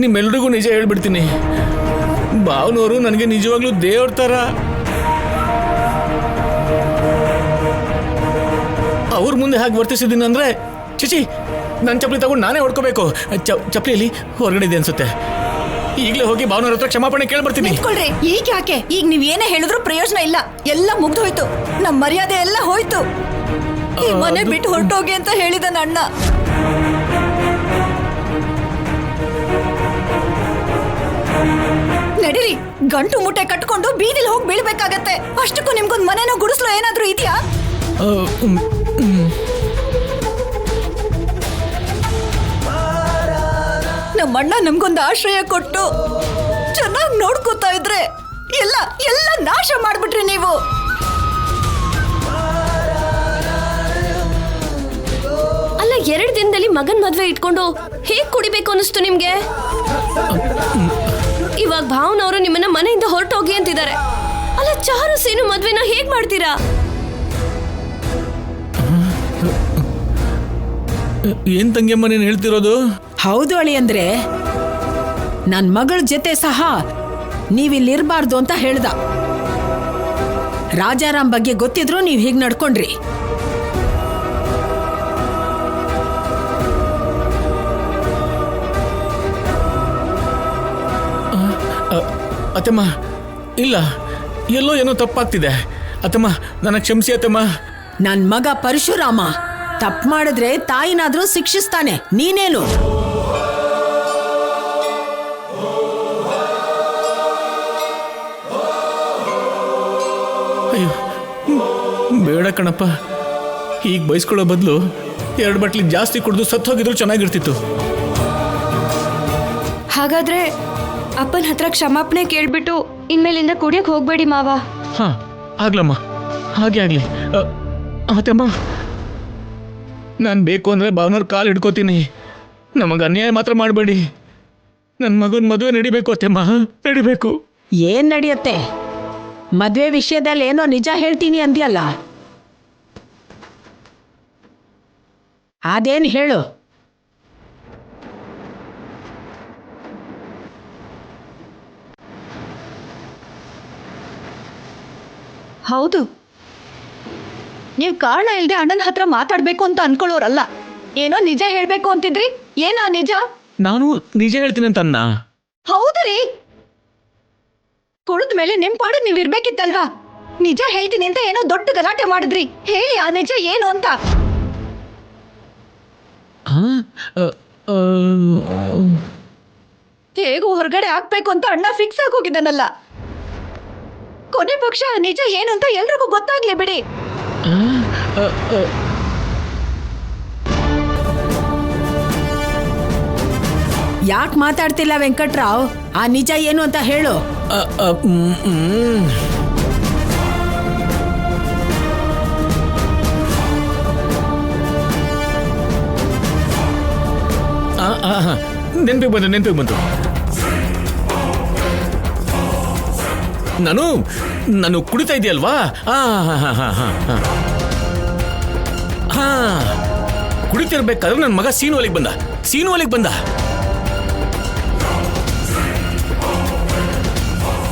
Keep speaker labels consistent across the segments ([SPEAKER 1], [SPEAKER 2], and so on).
[SPEAKER 1] ನಿಮ್ಮೆಲ್ರಿಗೂ ನಿಜ ಹೇಳ್ಬಿಡ್ತೀನಿ. ಭಾವನವರು ನನಗೆ ನಿಜವಾಗ್ಲೂ ದೇವ್ರ ಥರ. ಅವ್ರ ಮುಂದೆ ಹಾಗೆ ವರ್ತಿಸಿದ್ದೀನಿ ಅಂದರೆ ಚಿಚಿ ನನ್ನ ಚಪ್ಪಲಿ ತಗೊಂಡು ನಾನೇ ಹೊಡ್ಕೋಬೇಕು. ಚಪ್ಪಲಿಯಲ್ಲಿ ಹೊರಗಡೆ ಇದೆ ಅನ್ಸುತ್ತೆ. ಈಗಲೇ ಹೋಗಿ ಭಾವನವ್ರ ಹತ್ರ ಕ್ಷಮಾಪಣೆ ಕೇಳ್ಬರ್ತೀನಿ.
[SPEAKER 2] ಈಗ ಯಾಕೆ? ಈಗ ನೀವ್ ಏನೇ ಹೇಳಿದ್ರು ಪ್ರಯೋಜನ ಇಲ್ಲ. ಎಲ್ಲ ಮುಗ್ದು ಹೋಯ್ತು. ನಮ್ಮ ಮರ್ಯಾದೆ ಎಲ್ಲ ಹೋಯ್ತು. ಈ ಮನೆ ಬಿಟ್ಟು ಹೊರಟೋಗಿ ಅಂತ ಹೇಳಿದ ಅಣ್ಣ. ನಡೀರಿ, ಗಂಟು ಮುಟ್ಟೆ ಕಟ್ಕೊಂಡು ಬೀದಿಲಿ ಹೋಗಿ ಬೀಳ್ಬೇಕಾಗತ್ತೆ. ಅಷ್ಟಕ್ಕೂ ನಿಮ್ಗೊಂದ್ ಮನೆನೋ ಗುಡಿಸ್ಲೋ ಏನಾದ್ರೂ ಇದೆಯಾ? ನಮ್ಮಣ್ಣ ನಮ್ಗೊಂದು ಆಶ್ರಯ ಕೊಟ್ಟು ಚೆನ್ನಾಗಿ ನೋಡ್ಕೋತಾ ಇದ್ರೆ ಎಲ್ಲ ಎಲ್ಲ ನಾಶ ಮಾಡ್ಬಿಟ್ರಿ ನೀವು.
[SPEAKER 3] ಅಲ್ಲ, 2 ದಿನದಲ್ಲಿ ಮಗನ್ ಮದ್ವೆ ಇಟ್ಕೊಂಡು ಹೇಗ್ ಕುಡಿಬೇಕು ಅನಿಸ್ತು ನಿಮ್ಗೆ? ಇವಾಗ ಭಾವನವರು ನಿಮ್ಮನ್ನ ಮನೆಯಿಂದ ಹೊರಟೋಗಿ ಅಂತಿದ್ದಾರೆ. ಅಲ್ಲ, ಚಾರು ಸೀನು ಮದ್ವೆನ ಹೇಗ್ ಮಾಡ್ತೀರಾ?
[SPEAKER 1] ಏನ್ ತಂಗಿಯಮ್ಮ ನೀನು ಹೇಳ್ತಿರೋದು?
[SPEAKER 4] ಹೌದು ಅಳಿ. ಅಂದ್ರೆ ನನ್ ಮಗಳ ಜೊತೆ ಸಹ ನೀವಿಲ್ಲಿರ್ಬಾರ್ದು ಅಂತ ಹೇಳ್ದ. ರಾಜಾರಾಮ್ ಬಗ್ಗೆ ಗೊತ್ತಿದ್ರು ನೀವ್ ಹೀಗ್ ನಡ್ಕೊಂಡ್ರಿ.
[SPEAKER 1] ಅತ್ತಮ್ಮ, ಇಲ್ಲ, ಎಲ್ಲೋ ಏನೋ ತಪ್ಪಾಗ್ತಿದೆ. ಅತ್ತಮ್ಮ, ನನ್ನ ಕ್ಷಮಿಸಿ ಅತ್ತಮ್ಮ.
[SPEAKER 4] ನನ್ ಮಗ ಪರಶುರಾಮ ತಪ್ಪು ಮಾಡಿದ್ರೆ ತಾಯಿನಾದ್ರೂ ಶಿಕ್ಷಿಸ್ತಾನೆ. ನೀನೇನು?
[SPEAKER 1] ಅಯ್ಯೋ, ಬೇಡ ಕಣಪ್ಪ. ಈಗ ಬಯಸ್ಕೊಳ್ಳೋ ಬದಲು 2 ಬಾಟ್ಲಿ ಜಾಸ್ತಿ ಕುಡಿದು ಸತ್ತೋಗಿದ್ರು ಚೆನ್ನಾಗಿರ್ತಿತ್ತು.
[SPEAKER 3] ಹಾಗಾದ್ರೆ ಅಪ್ಪನ ಹತ್ರ ಕ್ಷಮಾಪಣೆ ಕೇಳ್ಬಿಟ್ಟು ಇನ್ಮೇಲಿಂದ ಕುಡಿಯಕ್ ಹೋಗ್ಬೇಡಿ ಮಾವ.
[SPEAKER 1] ಹಾ, ಆಗ್ಲಮ್ಮ, ಹಾಗೆ ಆಗ್ಲಿ. ಅತ್ತಮ್ಮ, ನಾನು ಬೇಕು ಅಂದರೆ ಭಾವನವ್ರ ಕಾಲು ಹಿಡ್ಕೋತೀನಿ. ನಮಗೆ ಅನ್ಯಾಯ ಮಾತ್ರ ಮಾಡಬೇಡಿ. ನನ್ನ ಮಗನ ಮದುವೆ ನಡಿಬೇಕು ಅತ್ತಮ್ಮ, ನಡಿಬೇಕು.
[SPEAKER 4] ಏನ್ ನಡೆಯುತ್ತೆ? ಮದ್ವೆ ವಿಷಯದಲ್ಲಿ ಏನೋ ನಿಜ ಹೇಳ್ತೀನಿ ಅಂದ್ಯಲ್ಲ, ಅದೇನ್ ಹೇಳು.
[SPEAKER 2] ಹೌದು, ನೀವು ಕಾರಣ ಇಲ್ಲದೆ ಅಣ್ಣನ ಹತ್ರ ಮಾತಾಡ್ಬೇಕು ಅಂತ ಅನ್ಕೊಳ್ಳೋರಲ್ಲ. ಏನೋ ನಿಜ ಹೇಳ್ಬೇಕು ಅಂತಿದ್ರಿ. ಏನೋ ನಿಜ?
[SPEAKER 1] ನಾನು ನಿಜ ಹೇಳ್ತೀನಿ ಅಂತ ಅನ್ನ.
[SPEAKER 2] ಹೌದ್ರಿ, ಕುಡಿದ ಮೇಲೆ ನಿಮ್ ಪಾಡು ನೀವ್ ಇರ್ಬೇಕಿತ್ತಲ್ವಾ? ನಿಜ ಹೇಳ್ತೀನಿ ಅಂತ ಏನೋ ದೊಡ್ಡ ಗಲಾಟೆ ಮಾಡಿದ್ರಿ. ಹೇಳಿ ಆ ನಿಜ ಏನು ಅಂತ. ಹೇಗೂ ಹೊರಗಡೆ ಹಾಕ್ಬೇಕು ಅಂತ ಅಣ್ಣ ಫಿಕ್ಸ್ ಆಗೋಗಿದ್ದಾನಲ್ಲ. ಕೊನೆ ಪಕ್ಷ ನಿಜ ಏನು ಅಂತ ಎಲ್ರಿಗೂ ಗೊತ್ತಾಗ್ಲಿ ಬಿಡಿ.
[SPEAKER 4] ಯಾಕೆ ಮಾತಾಡ್ತಿಲ್ಲ ವೆಂಕಟ್ರಾವ್? ಆ ನಿಜ ಏನು ಅಂತ ಹೇಳು.
[SPEAKER 1] ನೆನಪಿಗೆ ಬಂತು. ನಾನು ಕುಡಿತಾ ಇದೆಯಲ್ವಾ? ಕುಡಿತಿರ್ಬೇಕಾದ್ರೆ ನನ್ನ ಮಗ ಸೀನು ಅಲ್ಲಿಗೆ ಬಂದ.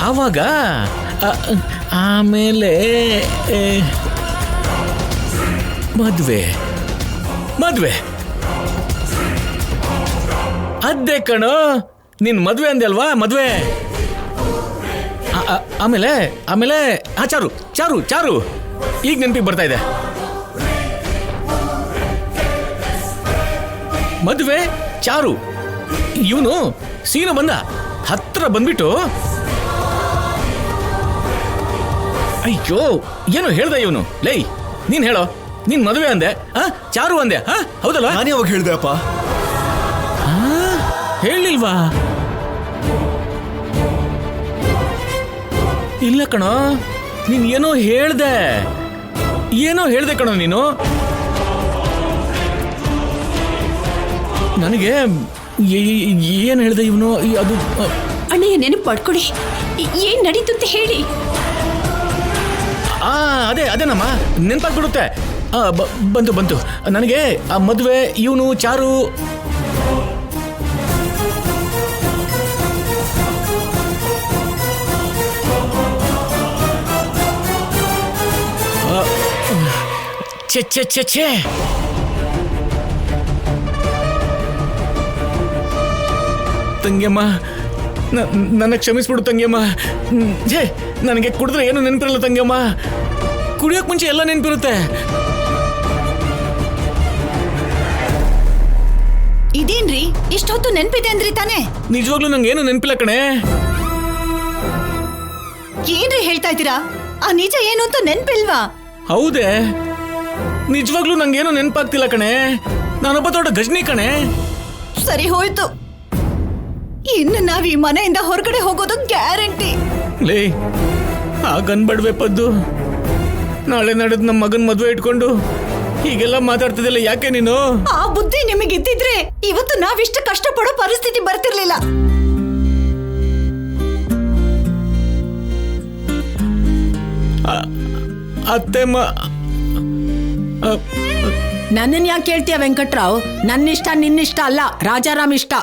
[SPEAKER 1] ಆವಾಗ ಆಮೇಲೆ ಮದ್ವೆ ಅದ್ದೇ ಕಣೋ, ನಿನ್ ಮದ್ವೆ ಅಂದೆ ಅಲ್ವಾ? ಮದ್ವೆ ಆಮೇಲೆ ಚಾರು ಈಗ ನೆನಪಿಗೆ ಬರ್ತಾ ಇದೆ. ಮದ್ವೆ, ಚಾರು, ಇವನು ಸೀನು ಹತ್ರ ಬಂದ್ಬಿಟ್ಟು, ಅಯ್ಯೋ ಏನೋ ಹೇಳ್ದ ಇವನು. ಲೈ, ನೀನ್ ಹೇಳೋ, ನೀನ್ ಮದುವೆ ಅಂದೆ, ಚಾರು ಅಂದೆ, ಹೌದಲ್ಲ?
[SPEAKER 5] ನಾನೇ ಅವಾಗ ಹೇಳ್ದೆ ಅಪ್ಪ.
[SPEAKER 1] ಹೇಳಿಲ್ವಾ? ಇಲ್ಲ ಕಣೋ, ನೀನ್ ಏನೋ ಹೇಳ್ದೆ ಕಣೋ ನೀನು. ನನಗೆ ಏನ್ ಹೇಳ್ದೆ ಇವನು? ಅದು
[SPEAKER 3] ಅಣ್ಣಯ್ಯ ನೆನಪು ಪಡ್ಕೊಡಿ, ಏನ್ ನಡೀತು ಅಂತ ಹೇಳಿ.
[SPEAKER 1] ಅದೇನಮ್ಮ, ನೆನಪಾಗ್ಬಿಡುತ್ತೆ. ಬಂತು ನನಗೆ. ಆ ಮದುವೆ, ಇವನು ಚಾರು. ಛೆ ಛೆ ಛೆ ಛೆ ತಂಗಿಯಮ್ಮ, ನನ್ನ ಕ್ಷಮಿಸ್ಬಿಡು ತಂಗಿಯಮ್ಮ. ಛೇ, ನನಗೆ ಕುಡಿದ್ರೆ ಏನು ನೆನಪಿರಲ್ಲ ತಂಗಿಯಮ್ಮ. ಕುಡಿಯೋಕ್ ಮುಂಚೆ ಎಲ್ಲ ನೆನಪಿರುತ್ತೆ.
[SPEAKER 2] ಇದೇನ್ರಿ ಇಷ್ಟೊತ್ತು ನೆನ್ಪಿದೆ ಅಂದ್ರಿ ತಾನೇ?
[SPEAKER 1] ನಿಜವಾಗ್ಲೂ ನಂಗೆ ಏನು ನೆನಪಿಲ್ಲ ಕಣೆ.
[SPEAKER 2] ಏನ್ರಿ ಹೇಳ್ತಾ ಇದ್ದೀರಾ? ಆ ನಿಜ ಏನು ಅಂತ ನೆನ್ಪಿಲ್ವಾ?
[SPEAKER 1] ಹೌದೇ, ನಿಜವಾಗ್ಲೂ ನಂಗೇನು ನೆನಪಾಗ್ತಿಲ್ಲ ಕಣೆ. ನಾನೊಬ್ಬ ದೊಡ್ಡ ಗಜನಿ ಕಣೆ.
[SPEAKER 2] ಸರಿ ಹೋಯ್ತು, ಇನ್ನು ನಾವ್ ಈ ಮನೆಯಿಂದ ಹೊರಗಡೆ ಹೋಗೋದು ಗ್ಯಾರಂಟಿ.
[SPEAKER 1] ಲೇ, ಹಾಗನ್ಬಡ್ವೆ ಪದ್ದು. ನಾಳೆ ನಡೆದ್ ನಮ್ಮ ಮಗನ್ ಮದ್ವೆ ಇಟ್ಕೊಂಡು ಹೀಗೆಲ್ಲ ಮಾತಾಡ್ತಿದ್ದಿಲ್ಲ ಯಾಕೆ ನೀನು?
[SPEAKER 2] ಆ ಬುದ್ಧಿ ನಿಮಗಿದ್ದಿದ್ರೆ ಇವತ್ತು ನಾವಿಷ್ಟು ಕಷ್ಟಪಡೋ ಪರಿಸ್ಥಿತಿ ಬರ್ತಿರ್ಲಿಲ್ಲ.
[SPEAKER 1] ಅತ್ತೆಮ್ಮ,
[SPEAKER 4] ನನ್ನನ್ ಯಾಕೆ ಕೇಳ್ತೀಯ ವೆಂಕಟ್ರಾವ್? ನನ್ನಿಷ್ಟ ನಿನ್ನಿಷ್ಟ ಅಲ್ಲ, ರಾಜಾರಾಮ್ ಇಷ್ಟ.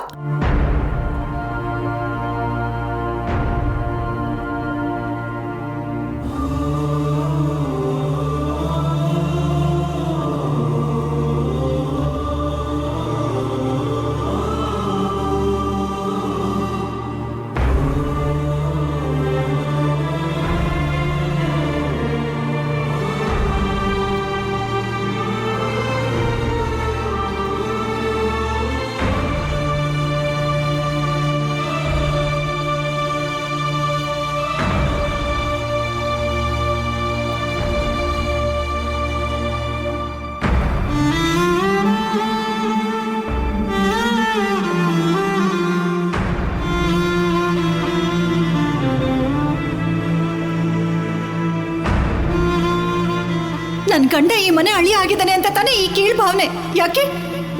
[SPEAKER 2] ನನ್ ಗಂಡ ಈ ಮನೆ ಅಳಿ ಆಗಿದ್ದಾನೆ ಅಂತ ತಾನೇ ಈ ಕೀಳ್ ಭಾವನೆ. ಯಾಕೆ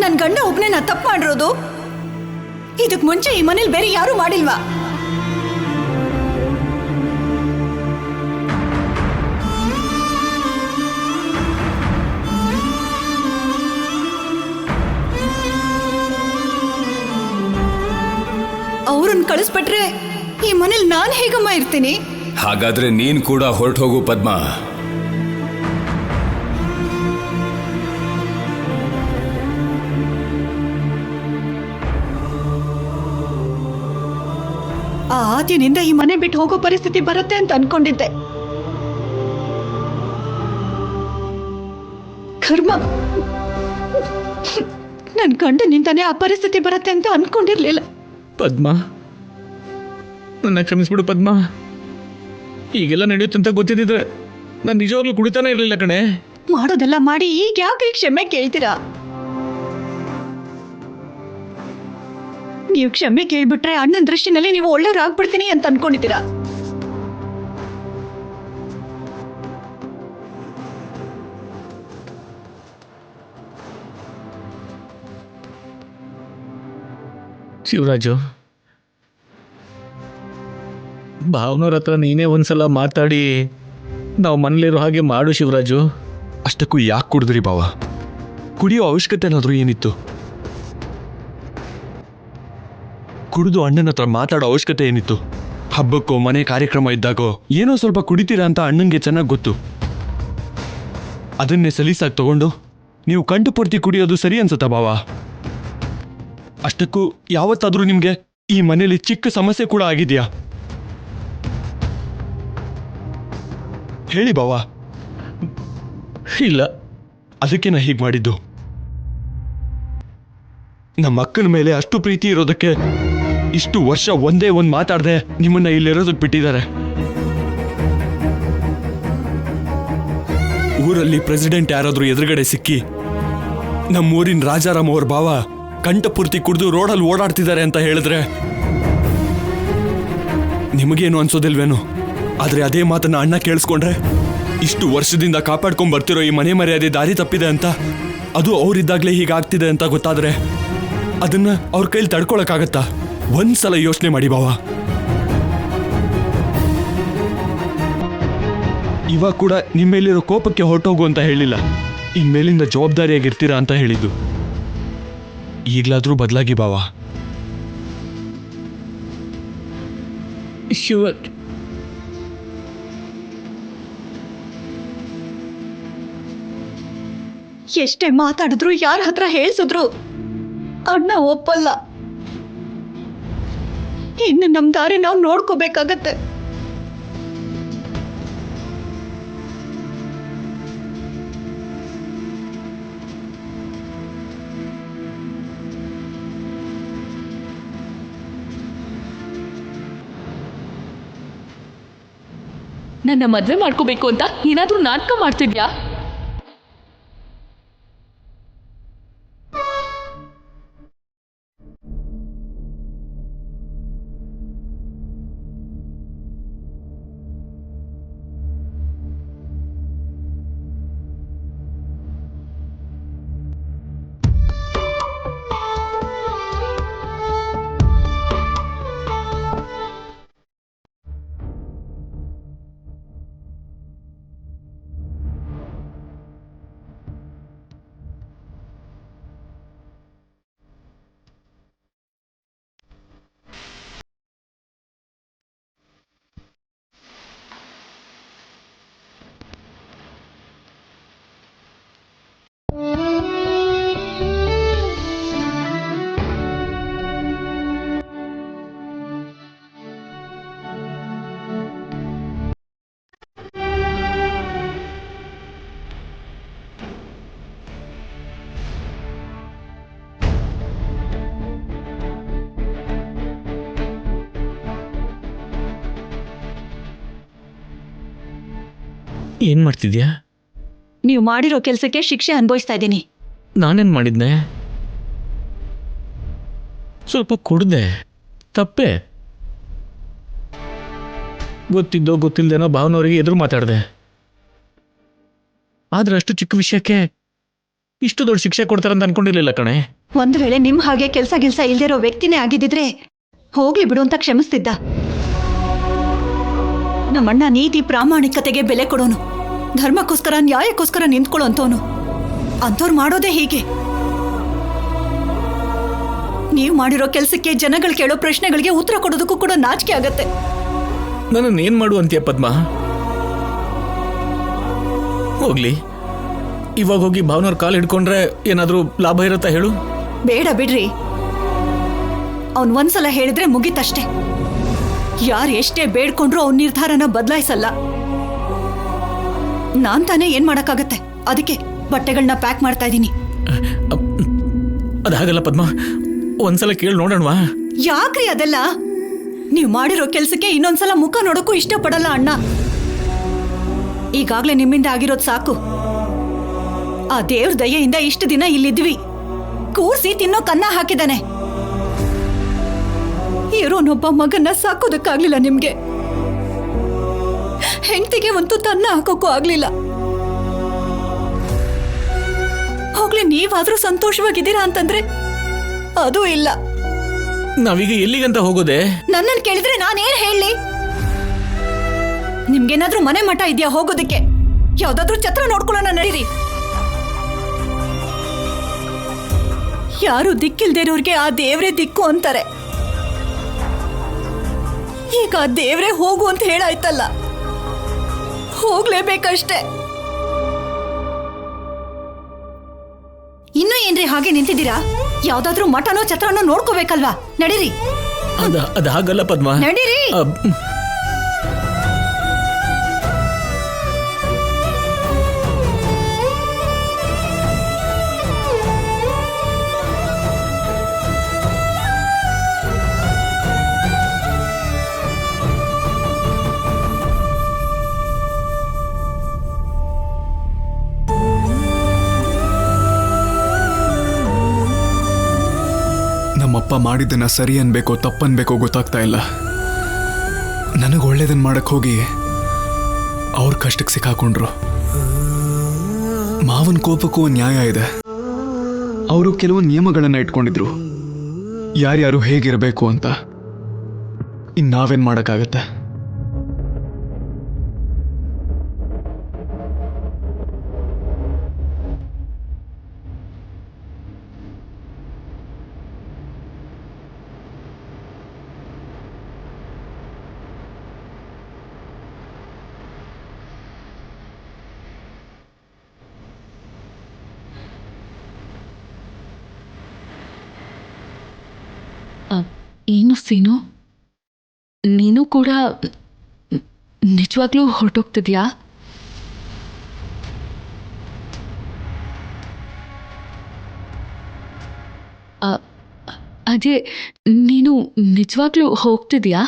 [SPEAKER 2] ನನ್ ಗಂಡ ಒಬ್ನೇ ನಾ ತಪ್ಪು ಮಾಡಿರೋದು? ಇದಕ್ ಮುಂಚೆ ಈ ಮನೇಲಿ ಬೇರೆ ಯಾರು ಮಾಡಿಲ್ವಾ? ಅವ್ರನ್ನ ಕಳಿಸ್ಬಿಟ್ರೆ ಈ ಮನೇಲಿ ನಾನ್ ಹೇಗಮ್ಮ ಇರ್ತೀನಿ?
[SPEAKER 5] ಹಾಗಾದ್ರೆ ನೀನ್ ಕೂಡ ಹೊರಟೋಗು ಪದ್ಮ.
[SPEAKER 2] ಆ ಆದಿನಿಂದ ಈ ಮನೆ ಬಿಟ್ಟು ಹೋಗೋ ಪರಿಸ್ಥಿತಿ ಬರುತ್ತೆ ಅಂತ ಅನ್ಕೊಂಡಿದ್ದೆ. ಕರ್ಮ, ನನ್ ಗಂಡನಿಂದಾನೇ ಆ ಪರಿಸ್ಥಿತಿ ಬರುತ್ತೆ ಅಂತ ಅನ್ಕೊಂಡಿರ್ಲಿಲ್ಲ.
[SPEAKER 1] ಪದ್ಮ, ನನ್ನ ಕ್ಷಮಿಸ್ಬಿಡು ಪದ್ಮ. ಈಗೆಲ್ಲ ನಡೆಯುತ್ತಂತ ಗೊತ್ತಿದ್ದಿದ್ರೆ ನಾನು ನಿಜವಾಗ್ಲೂ ಕುಡಿತಾನೆ ಇರಲಿಲ್ಲ ಕಣೆ.
[SPEAKER 2] ಮಾಡೋದೆಲ್ಲ ಮಾಡಿ ಈಗ ಯಾಕೆ ಕ್ಷಮೆ ಕೇಳ್ತೀರಾ? ನೀವು ಕ್ಷಮೆ ಕೇಳ್ಬಿಟ್ರೆ ಅಣ್ಣನ ದೃಷ್ಟಿನಲ್ಲಿ ನೀವು ಒಳ್ಳೆಯವ್ರಾಗ್ಬಿಡ್ತೀನಿ ಅಂತ ಅನ್ಕೊಂಡಿದ್ದೀರಾ.
[SPEAKER 1] ಶಿವರಾಜು, ಭಾವನವ್ರ ಹತ್ರ ನೀನೇ ಒಂದ್ಸಲ ಮಾತಾಡಿ ನಾವು ಮನೇಲಿರೋ ಹಾಗೆ ಮಾಡು ಶಿವರಾಜು.
[SPEAKER 6] ಅಷ್ಟಕ್ಕೂ ಯಾಕೆ ಕುಡಿದ್ರಿ ಬಾವ? ಕುಡಿಯೋ ಅವಶ್ಯಕತೆ ಏನಾದರೂ ಏನಿತ್ತು? ಕುಡಿದು ಅಣ್ಣನ ಹತ್ರ ಮಾತಾಡೋ ಅವಶ್ಯಕತೆ ಏನಿತ್ತು? ಹಬ್ಬಕ್ಕೋ ಮನೆ ಕಾರ್ಯಕ್ರಮ ಇದ್ದಾಗೋ ಏನೋ ಸ್ವಲ್ಪ ಕುಡಿತೀರಾ ಅಂತ ಅಣ್ಣಂಗೆ ಚೆನ್ನಾಗಿ ಗೊತ್ತು. ಅದನ್ನೇ ಸಲೀಸಾಗಿ ತಗೊಂಡು ನೀವು ಕಂಠ ಪೂರ್ತಿ ಕುಡಿಯೋದು ಸರಿ ಅನ್ಸುತ್ತಾ ಬಾವ? ಅಷ್ಟಕ್ಕೂ ಯಾವತ್ತಾದ್ರೂ ನಿಮ್ಗೆ ಈ ಮನೇಲಿ ಚಿಕ್ಕ ಸಮಸ್ಯೆ ಕೂಡ ಆಗಿದೆಯಾ? ಹೇಳಿ ಬಾವ.
[SPEAKER 1] ಇಲ್ಲ.
[SPEAKER 6] ಅದಕ್ಕೆ ನಾ ಹೀಗೆ ಮಾಡಿದ್ದು. ನಮ್ಮ ಅಕ್ಕನ ಮೇಲೆ ಅಷ್ಟು ಪ್ರೀತಿ ಇರೋದಕ್ಕೆ ಇಷ್ಟು ವರ್ಷ ಒಂದೇ ಒಂದು ಮಾತಾಡದೆ ನಿಮ್ಮನ್ನ ಇಲ್ಲಿರೋದಕ್ಕೆ ಬಿಟ್ಟಿದ್ದಾರೆ. ಊರಲ್ಲಿ ಪ್ರೆಸಿಡೆಂಟ್ ಯಾರಾದ್ರೂ ಎದುರುಗಡೆ ಸಿಕ್ಕಿ ನಮ್ಮೂರಿನ ರಾಜಾರಾಮ್ ಅವ್ರ ಭಾವ ಕಂಠಪೂರ್ತಿ ಕುಡಿದು ರೋಡಲ್ಲಿ ಓಡಾಡ್ತಿದ್ದಾರೆ ಅಂತ ಹೇಳಿದ್ರೆ ನಿಮಗೇನು ಅನ್ಸೋದಿಲ್ವೇನೋ? ಆದ್ರೆ ಅದೇ ಮಾತನ್ನ ಅಣ್ಣ ಕೇಳಿಸ್ಕೊಂಡ್ರೆ ಇಷ್ಟು ವರ್ಷದಿಂದ ಕಾಪಾಡ್ಕೊಂಡ್ ಬರ್ತಿರೋ ಈ ಮನೆ ಮರ್ಯಾದೆ ದಾರಿ ತಪ್ಪಿದೆ ಅಂತ, ಅದು ಅವ್ರಿದ್ದಾಗ್ಲೇ ಹೀಗಾಗ್ತಿದೆ ಅಂತ ಗೊತ್ತಾದ್ರೆ ಅದನ್ನ ಅವ್ರ ಕೈಲಿ ತಡ್ಕೊಳಕ್ಕಾಗತ್ತಾ? ಒಂದ್ಸಲ ಯೋಚನೆ ಮಾಡಿ ಬಾವ. ಇವಾಗ ಕೂಡ ನಿಮ್ಮೇಲಿರೋ ಕೋಪಕ್ಕೆ ಹೊರಟೋಗು ಅಂತ ಹೇಳಿಲ್ಲ, ಇನ್ಮೇಲಿಂದ ಜವಾಬ್ದಾರಿಯಾಗಿರ್ತೀರಾ ಅಂತ ಹೇಳಿದ್ದು. ಈಗ್ಲಾದ್ರೂ ಬದಲಾಗಿ ಬಾವ.
[SPEAKER 1] ಶಿವ,
[SPEAKER 2] ಎಷ್ಟೇ ಮಾತಾಡಿದ್ರು ಯಾರ ಹತ್ರ ಹೇಳ್ಸಿದ್ರು ಅಣ್ಣ ಒಪ್ಪಲ್ಲ. ಇನ್ನು ನಮ್ ದಾರಿ ನಾವು ನೋಡ್ಕೋಬೇಕಾಗತ್ತೆ.
[SPEAKER 7] ನನ್ನ ಮದ್ವೆ ಮಾಡ್ಕೋಬೇಕು ಅಂತ ಏನಾದ್ರೂ ನಾಟಕ ಮಾಡ್ತಿದ್ಯಾ?
[SPEAKER 1] ಏನ್ ಮಾಡ್ತಿದ್ಯಾ?
[SPEAKER 2] ನೀವು ಮಾಡಿರೋ ಕೆಲಸಕ್ಕೆ ಶಿಕ್ಷೆ ಅನುಭವಿಸ್ತಾ ಇದ್ದೀನಿ.
[SPEAKER 1] ನಾನೇನ್ ಮಾಡಿದ್ನೆ? ಸ್ವಲ್ಪ ಕುಡ್ದೆ, ತಪ್ಪೆ. ಗೊತ್ತಿದ್ದೋ ಗೊತ್ತಿಲ್ದೇನೋ ಭಾವನವರಿಗೆ ಎದುರು ಮಾತಾಡಿದೆ. ಆದ್ರೆ ಅಷ್ಟು ಚಿಕ್ಕ ವಿಷಯಕ್ಕೆ ಇಷ್ಟು ದೊಡ್ಡ ಶಿಕ್ಷೆ ಕೊಡ್ತಾರಂತ ಅನ್ಕೊಂಡಿರ್ಲಿಲ್ಲ ಕಣೆ.
[SPEAKER 2] ಒಂದು ವೇಳೆ ನಿಮ್ ಹಾಗೆ ಕೆಲಸ ಇಲ್ದಿರೋ ವ್ಯಕ್ತಿನೇ ಆಗಿದ್ದಿದ್ರೆ ಹೋಗ್ಲಿ ಬಿಡು ಅಂತ ಕ್ಷಮಿಸ್ತಿದ್ದ. ನಮ್ಮಣ್ಣ ನೀತಿ ಪ್ರಾಮಾಣಿಕತೆಗೆ ಬೆಲೆ ಕೊಡೋನು, ಧರ್ಮಕ್ಕೋಸ್ಕರ ನ್ಯಾಯಕ್ಕೋಸ್ಕರ ನಿಂತ್ಕೊಳ್ಳೋ ಅಂತವನು. ಅಂಥವ್ರು ಮಾಡೋದೇ ಹೀಗೆ. ನೀವು ಮಾಡಿರೋ ಕೆಲಸಕ್ಕೆ ಜನಗಳು ಕೇಳೋ ಪ್ರಶ್ನೆಗಳಿಗೆ ಉತ್ತರ ಕೊಡೋದಕ್ಕೂ ಕೂಡ ನಾಚಿಕೆ ಆಗತ್ತೆ.
[SPEAKER 1] ನನ್ನನ್ನು ಏನ್ ಮಾಡು ಅಂತೀಯ ಪದ್ಮ? ಹೋಗ್ಲಿ, ಇವಾಗ ಹೋಗಿ ಭಾವನವ್ರ ಕಾಲು ಹಿಡ್ಕೊಂಡ್ರೆ ಏನಾದ್ರೂ ಲಾಭ ಇರುತ್ತಾ ಹೇಳು?
[SPEAKER 2] ಬೇಡ ಬಿಡ್ರಿ. ಅವನ್ ಒಂದ್ಸಲ ಹೇಳಿದ್ರೆ ಮುಗಿತಷ್ಟೇ. ಯಾರು ಎಷ್ಟೇ ಬೇಡ್ಕೊಂಡ್ರು ಅವನ ನಿರ್ಧಾರನ ಬದಲಾಯಿಸಲ್ಲ. ನಾನ್ ತಾನೇ ಏನ್ ಮಾಡಕ್ಕಾಗತ್ತೆ. ಅದಕ್ಕೆ ಬಟ್ಟೆಗಳನ್ನ ಪ್ಯಾಕ್ ಮಾಡ್ತಾ ಇದ್ದೀನಿ.
[SPEAKER 1] ಅದಾಗಲ್ಲ ಪದ್ಮ, ಒಂದ್ಸಲ ಕೇಳಿ ನೋಡೋಣವಾ?
[SPEAKER 2] ಯಾಕ್ರಿ ಅದೆಲ್ಲ? ನೀವ್ ಮಾಡಿರೋ ಕೆಲ್ಸಕ್ಕೆ ಇನ್ನೊಂದ್ಸಲ ಮುಖ ನೋಡೋಕ್ಕೂ ಇಷ್ಟಪಡಲ್ಲ ಅಣ್ಣ. ಈಗಾಗ್ಲೇ ನಿಮ್ಮಿಂದ ಆಗಿರೋದ್ ಸಾಕು. ಆ ದೇವ್ರ ದಯೆಯಿಂದ ಇಷ್ಟು ದಿನ ಇಲ್ಲಿದ್ವಿ. ಕೂರ್ಸಿ ತಿನ್ನೋ ಕನ್ನ ಹಾಕಿದಾನೆ. ಇರೋನೊಬ್ಬ ಮಗನ್ನ ಸಾಕೋದಕ್ಕಾಗ್ಲಿಲ್ಲ ನಿಮ್ಗೆ. ಹೆಂಡತಿಗೆ ಒಂದು ತನ್ನ ಹಾಕೋಕ್ಕೂ ಆಗ್ಲಿಲ್ಲ. ಹೋಗ್ಲಿ, ನೀವಾದ್ರೂ ಸಂತೋಷವಾಗಿದ್ದೀರಾ ಅಂತಂದ್ರೆ ಅದೂ ಇಲ್ಲ.
[SPEAKER 1] ನಾವೀಗ ಎಲ್ಲಿಗಂತ ಹೋಗೋದೆ?
[SPEAKER 2] ನನ್ನನ್ನು ಕೇಳಿದ್ರೆ ನಾನೇನ್ ಹೇಳಿ? ನಿಮ್ಗೇನಾದ್ರೂ ಮನೆ ಮಠ ಇದೆಯಾ ಹೋಗೋದಕ್ಕೆ? ಯಾವ್ದಾದ್ರೂ ಛತ್ರ ನೋಡ್ಕೊಳ್ಳೋಣ ನಡೀರಿ. ಯಾರು ದಿಕ್ಕಿಲ್ದೇ ಇರೋರ್ಗೆ ಆ ದೇವ್ರೇ ದಿಕ್ಕು ಅಂತಾರೆ. ಈಗ ಆ ದೇವ್ರೇ ಹೋಗು ಅಂತ ಹೇಳಾಯ್ತಲ್ಲ, ಹೋಗ್ಲೇಬೇಕಷ್ಟೆ. ಇನ್ನೂ ಏನ್ರಿ ಹಾಗೆ ನಿಂತಿದ್ದೀರಾ? ಯಾವ್ದಾದ್ರೂ ಮಠನೋ ಛತ್ರನೋ ನೋಡ್ಕೋಬೇಕಲ್ವಾ? ನಡೀರಿ.
[SPEAKER 1] ಅದಾಗಲ್ಲ ಪದ್ಮ.
[SPEAKER 2] ನಡೀರಿ.
[SPEAKER 8] ನಮ್ಮಪ್ಪ ಮಾಡಿದ್ದನ್ನ ಸರಿ ಅನ್ಬೇಕೋ ತಪ್ಪನ್ಬೇಕೋ ಗೊತ್ತಾಗ್ತಾ ಇಲ್ಲ. ನನಗೆ ಒಳ್ಳೇದನ್ನ ಮಾಡಕ್ ಹೋಗಿ ಅವ್ರ ಕಷ್ಟಕ್ಕೆ ಸಿಕ್ಕಾಕೊಂಡ್ರು. ಮಾವನ ಕೋಪಕ್ಕೂ ಒಂದು ನ್ಯಾಯ ಇದೆ. ಅವರು ಕೆಲವು ನಿಯಮಗಳನ್ನ ಇಟ್ಕೊಂಡಿದ್ರು, ಯಾರ್ಯಾರು ಹೇಗಿರಬೇಕು ಅಂತ. ಇನ್ನಾವೇನ್ ಮಾಡಕ್ಕಾಗತ್ತೆ?
[SPEAKER 7] ಏನು ಸೀನು, ನೀನು ಕೂಡ ನಿಜವಾಗ್ಲೂ ಹೊರಟೋಗ್ತಿದ್ಯಾ? ಅದೇ, ನೀನು ನಿಜವಾಗ್ಲೂ ಹೋಗ್ತಿದ್ಯಾ?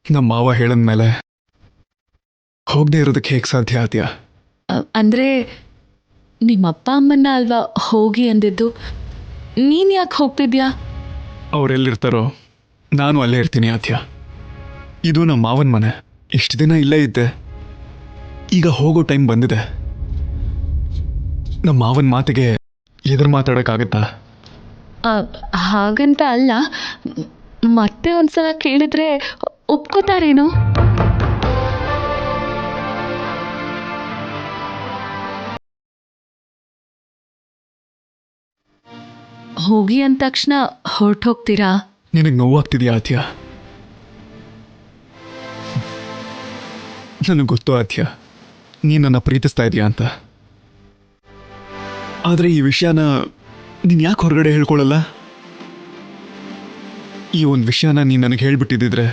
[SPEAKER 8] ನಮ್ಮ ಮಾವ ಹೇಳದ್ಮೇಲೆ ಹೋಗದೆ ಇರೋದಕ್ಕೆ ಹೇಗೆ ಸಾಧ್ಯ ಆದ್ಯಾ?
[SPEAKER 7] ಅಂದರೆ ನಿಮ್ಮ ಅಪ್ಪ ಅಮ್ಮನ್ನ ಅಲ್ವಾ ಹೋಗಿ ಅಂದಿದ್ದು, ನೀನು ಯಾಕೆ ಹೋಗ್ತಿದ್ಯಾ?
[SPEAKER 8] ಅವರೆಲ್ಲಿರ್ತಾರೋ ನಾನು ಅಲ್ಲೇ ಇರ್ತೀನಿ ಆದ್ಯ. ಇದು ನಮ್ಮ ಮಾವನ ಮನೆ. ಇಷ್ಟು ದಿನ ಇಲ್ಲೇ ಇದ್ದೆ, ಈಗ ಹೋಗೋ ಟೈಮ್ ಬಂದಿದೆ. ನಮ್ಮ ಮಾವನ ಮಾತಿಗೆ ಎದುರು ಮಾತಾಡೋಕ್ಕಾಗತ್ತಾ?
[SPEAKER 7] ಹಾಗಂತ ಅಲ್ಲ, ಮತ್ತೆ ಒಂದ್ಸಲ ಕೇಳಿದ್ರೆ ಒಪ್ಕೋತಾರೇನೋ? ಹೋಗಿ ಅಂದ ತಕ್ಷಣ ಹೊರಟೋಗ್ತೀರಾ?
[SPEAKER 8] ನಿನಗೆ ನೋವಾಗ್ತಿದ್ಯಾ ಆದ್ಯ? ನನಗೆ ಗೊತ್ತು ಆದ್ಯ, ನೀ ನನ್ನ ಪ್ರೀತಿಸ್ತಾ ಇದೀಯಾ ಅಂತ. ಆದರೆ ಈ ವಿಷಯನ ನೀನು ಯಾಕೆ ಹೊರಗಡೆ ಹೇಳ್ಕೊಳ್ಳಲ್ಲ? ಈ ಒಂದು ವಿಷಯನ ನೀನು ನನಗೆ ಹೇಳ್ಬಿಟ್ಟಿದ್ದಿದ್ರೆ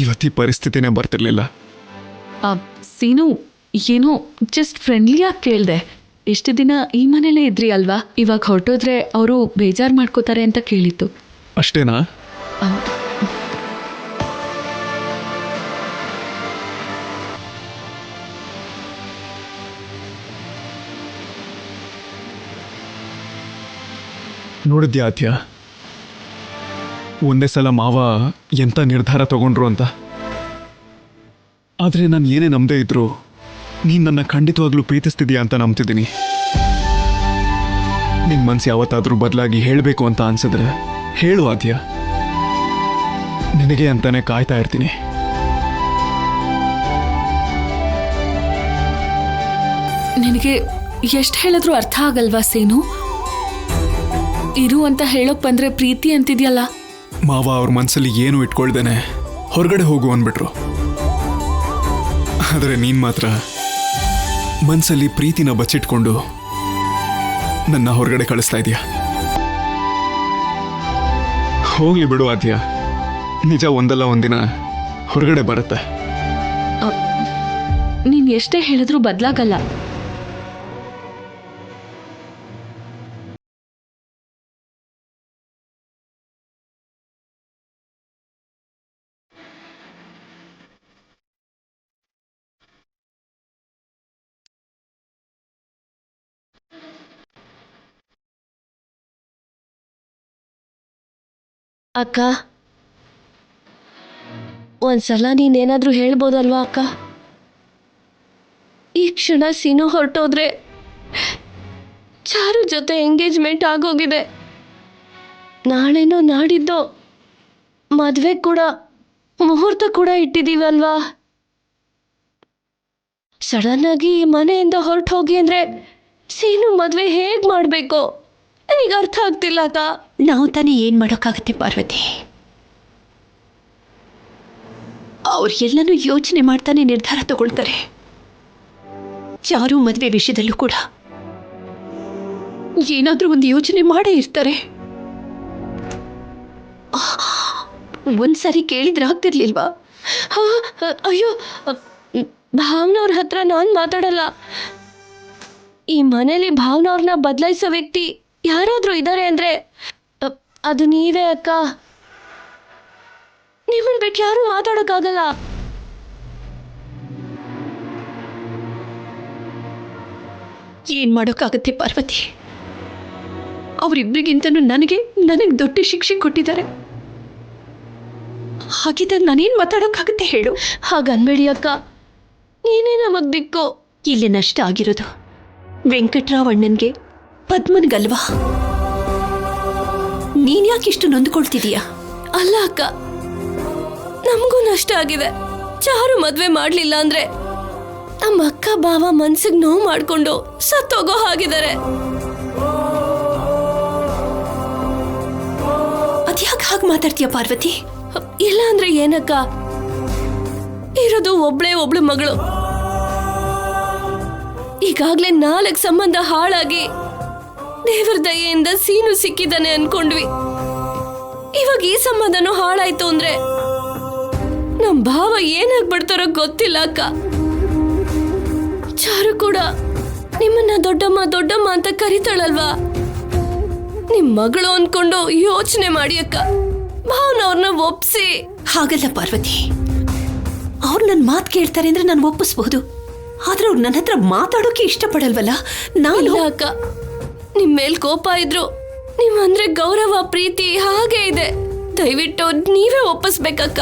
[SPEAKER 8] ಇವತ್ತಿ ಪರಿಸ್ಥಿತಿನೇ ಬರ್ತಿರ್ಲಿಲ್ಲ.
[SPEAKER 7] ಸೀನು, ಏನೋ ಜಸ್ಟ್ ಫ್ರೆಂಡ್ಲಿಯಾಗಿ ಕೇಳಿದೆ. ಎಷ್ಟು ದಿನ ಈ ಮನೇಲೇ ಇದ್ರಿ ಅಲ್ವಾ, ಇವಾಗ ಹೊರಟೋದ್ರೆ ಅವರು ಬೇಜಾರು ಮಾಡ್ಕೋತಾರೆ ಅಂತ ಕೇಳಿತ್ತು.
[SPEAKER 8] ಅಷ್ಟೇನಾ? ನೋಡಿದ್ಯಾ ಆದ್ಯ, ಒಂದೇ ಸಲ ಮಾವ ಎಂಥ ನಿರ್ಧಾರ ತಗೊಂಡ್ರು ಅಂತ. ಆದರೆ ನಾನು ಏನೇ ನಂಬದೇ ಇದ್ರು ನೀನು ನನ್ನ ಖಂಡಿತವಾಗ್ಲೂ ಪ್ರೀತಿಸ್ತಿದ್ಯಾ ಅಂತ ನಂಬ್ತಿದ್ದೀನಿ. ನಿನ್ನ ಮನಸ್ಸು ಯಾವತ್ತಾದರೂ ಬದಲಾಗಿ ಹೇಳಬೇಕು ಅಂತ ಅನ್ಸಿದ್ರೆ ಹೇಳು ಆದ್ಯ, ನಿನಗೆ ಅಂತಾನೆ ಕಾಯ್ತಾ ಇರ್ತೀನಿ.
[SPEAKER 7] ನಿನಗೆ ಎಷ್ಟು ಹೇಳಿದ್ರು ಅರ್ಥ ಆಗಲ್ವಾ ಸೀನು? ಇರು ಅಂತ ಹೇಳೋಕ್ ಬಂದ್ರೆ ಪ್ರೀತಿ ಅಂತಿದ್ಯಲ್ಲ.
[SPEAKER 8] ಮಾವ ಅವ್ರ ಮನಸ್ಸಲ್ಲಿ ಏನು ಇಟ್ಕೊಳ್ದೇನೆ ಹೊರಗಡೆ ಹೋಗು ಅಂದ್ಬಿಟ್ರು. ಆದರೆ ನೀನು ಮಾತ್ರ ಮನಸ್ಸಲ್ಲಿ ಪ್ರೀತಿನ ಬಚ್ಚಿಟ್ಕೊಂಡು ನನ್ನ ಹೊರಗಡೆ ಕಳಿಸ್ತಾ ಇದೀಯ. ಹೋಗ್ಲಿ ಬಿಡು ಆದ್ಯ, ನಿಜ ಒಂದಲ್ಲ ಒಂದಿನ ಹೊರಗಡೆ ಬರುತ್ತೆ.
[SPEAKER 7] ನೀನ್ ಎಷ್ಟೇ ಹೇಳಿದ್ರು ಬದಲಾಗಲ್ಲ.
[SPEAKER 3] ಅಕ್ಕ, ಒಂದ್ಸಲ ನೀನೇನಾದ್ರೂ ಹೇಳ್ಬೋದಲ್ವಾ ಅಕ್ಕ? ಈ ಕ್ಷಣ ಸೀನು ಹೊರಟೋದ್ರೆ ಚಾರು ಜೊತೆ ಎಂಗೇಜ್ಮೆಂಟ್ ಆಗೋಗಿದೆ. ನಾಳೆನೋ ನಾಡಿದ್ದೋ ಮದುವೆ ಕೂಡ ಮುಹೂರ್ತ ಕೂಡ ಇಟ್ಟಿದ್ದೀವಲ್ವಾ? ಸಡನ್ ಆಗಿ ಮನೆಯಿಂದ ಹೊರಟು ಹೋಗಿ ಅಂದ್ರೆ ಸೀನು ಮದುವೆ ಹೇಗೆ ಮಾಡಬೇಕು ನನಗೆ ಅರ್ಥ ಆಗ್ತಿಲ್ಲ ಅಕ್ಕ.
[SPEAKER 2] ನಾವು ತಾನೇ ಏನು ಮಾಡೋಕ್ಕಾಗತ್ತೆ ಪಾರ್ವತಿ? ಅವ್ರು ಎಲ್ಲನೂ ಯೋಚನೆ ಮಾಡ್ತಾನೆ ನಿರ್ಧಾರ ತಗೊಳ್ತಾರೆ. ಚಾರು ಮದುವೆ ವಿಷಯದಲ್ಲೂ ಕೂಡ ಏನಾದರೂ ಒಂದು ಯೋಚನೆ ಮಾಡೇ ಇರ್ತಾರೆ. ಒಂದ್ಸರಿ ಕೇಳಿದ್ರೆ ಆಗ್ತಿರ್ಲಿಲ್ವಾ?
[SPEAKER 3] ಅಯ್ಯೋ, ಭಾವನವ್ರ ಹತ್ರ ನಾನು ಮಾತಾಡಲ್ಲ. ಈ ಮನೇಲಿ ಭಾವನವ್ರನ್ನ ಬದಲಾಯಿಸೋ ವ್ಯಕ್ತಿ ಯಾರಾದರೂ ಇದ್ದಾರೆ ಅಂದರೆ ಅದು ನೀವೇ ಅಕ್ಕ. ನಿಮ್ಮನ್ನು ಬಿಟ್ಟು ಯಾರೂ ಮಾತಾಡೋಕ್ಕಾಗಲ್ಲ.
[SPEAKER 2] ಏನು ಮಾಡೋಕ್ಕಾಗತ್ತೆ ಪಾರ್ವತಿ? ಅವರಿಬ್ಬರಿಗಿಂತನೂ ನನಗೆ ದೊಡ್ಡ ಶಿಕ್ಷೆ ಕೊಟ್ಟಿದ್ದಾರೆ. ಹಾಗಿದ್ದಾಗ ನಾನೇನು ಮಾತಾಡೋಕ್ಕಾಗತ್ತೆ ಹೇಳು?
[SPEAKER 3] ಹಾಗನ್ಬೇಡಿ ಅಕ್ಕ, ನೀನೇ ನಮಗೆ ದಿಕ್ಕು.
[SPEAKER 2] ಇಲ್ಲಿ ನಷ್ಟ ಆಗಿರೋದು ವೆಂಕಟರಾವ್ ಅಣ್ಣನ್ಗೆ, ಪದ್ಮನ್ಗಲ್ವಾ? ನೀನ್ ಯಾಕೆ ಇಷ್ಟು ನೊಂದ್ಕೊಳ್ತಿದೀಯ?
[SPEAKER 3] ಅಲ್ಲ ಅಕ್ಕ, ನಮಗೂ ನಷ್ಟ ಆಗಿದೆ. ಚಾರು ಮದುವೆ ಮಾಡಲಿಲ್ಲ ಅಂದ್ರೆ ನಮ್ಮ ಅಕ್ಕ ಬಾವ ಮನ್ಸಿಗೆ ನೋವು ಮಾಡಿಕೊಂಡು ಸತ್ತೋಗೋ ಹಾಗಿದ್ದಾರೆ.
[SPEAKER 2] ಅದ್ಯಾಕೆ ಹಾಗೆ ಮಾತಾಡ್ತೀಯ ಪಾರ್ವತಿ?
[SPEAKER 3] ಇಲ್ಲ ಅಂದ್ರೆ ಏನಕ್ಕ, ಇರೋದು ಒಬ್ಳು ಮಗಳು. ಈಗಾಗ್ಲೇ 4 ಸಂಬಂಧ ಹಾಳಾಗಿ ದೇವರ ದಯೆಯಿಂದ ಸೀನು ಸಿಕ್ಕಿದ್ದಾನೆ ಅನ್ಕೊಂಡ್ವಿ. ಇವಾಗ ಈ ಸಂಬಂಧನೂ ಹಾಳಾಯ್ತು ಅಂದ್ರೆ ನಮ್ ಭಾವ ಏನಾಗ್ಬಿಡ್ತಾರೋ ಗೊತ್ತಿಲ್ಲ ಅಕ್ಕ. ಚಾರು ಕೂಡ ನಿಮ್ಮನ್ನ ದೊಡ್ಡಮ್ಮ ದೊಡ್ಡಮ್ಮ ಅಂತ ಕರಿತಾಳಲ್ವಾ, ನಿಮ್ ಮಗಳು ಅನ್ಕೊಂಡು ಯೋಚನೆ ಮಾಡಿ ಅಕ್ಕ. ಭಾವನವ್ರನ್ನ ಒಪ್ಸಿ.
[SPEAKER 9] ಹಾಗಲ್ಲ ಪಾರ್ವತಿ, ಅವ್ರು ನನ್ನ ಮಾತು ಕೇಳ್ತಾರೆ ಅಂದ್ರೆ ನಾನು ಒಪ್ಪಿಸ್ಬಹುದು. ಆದ್ರೆ ಅವ್ರು ನನ್ನ ಹತ್ರ ಮಾತಾಡೋಕೆ ಇಷ್ಟಪಡಲ್ವಲ್ಲ. ನಾನು
[SPEAKER 3] ಇಲ್ಲ ಅಕ್ಕ, ನಿಮ್ ಮೇಲ್ ಕೋಪ ಇದ್ರು ನಿಮ್ಮಂದ್ರೆ ಗೌರವ ಪ್ರೀತಿ ಹಾಗೆ ಇದೆ. ದಯವಿಟ್ಟು ನೀವೇ ಒಪ್ಪಿಸ್ಬೇಕಕ್ಕ.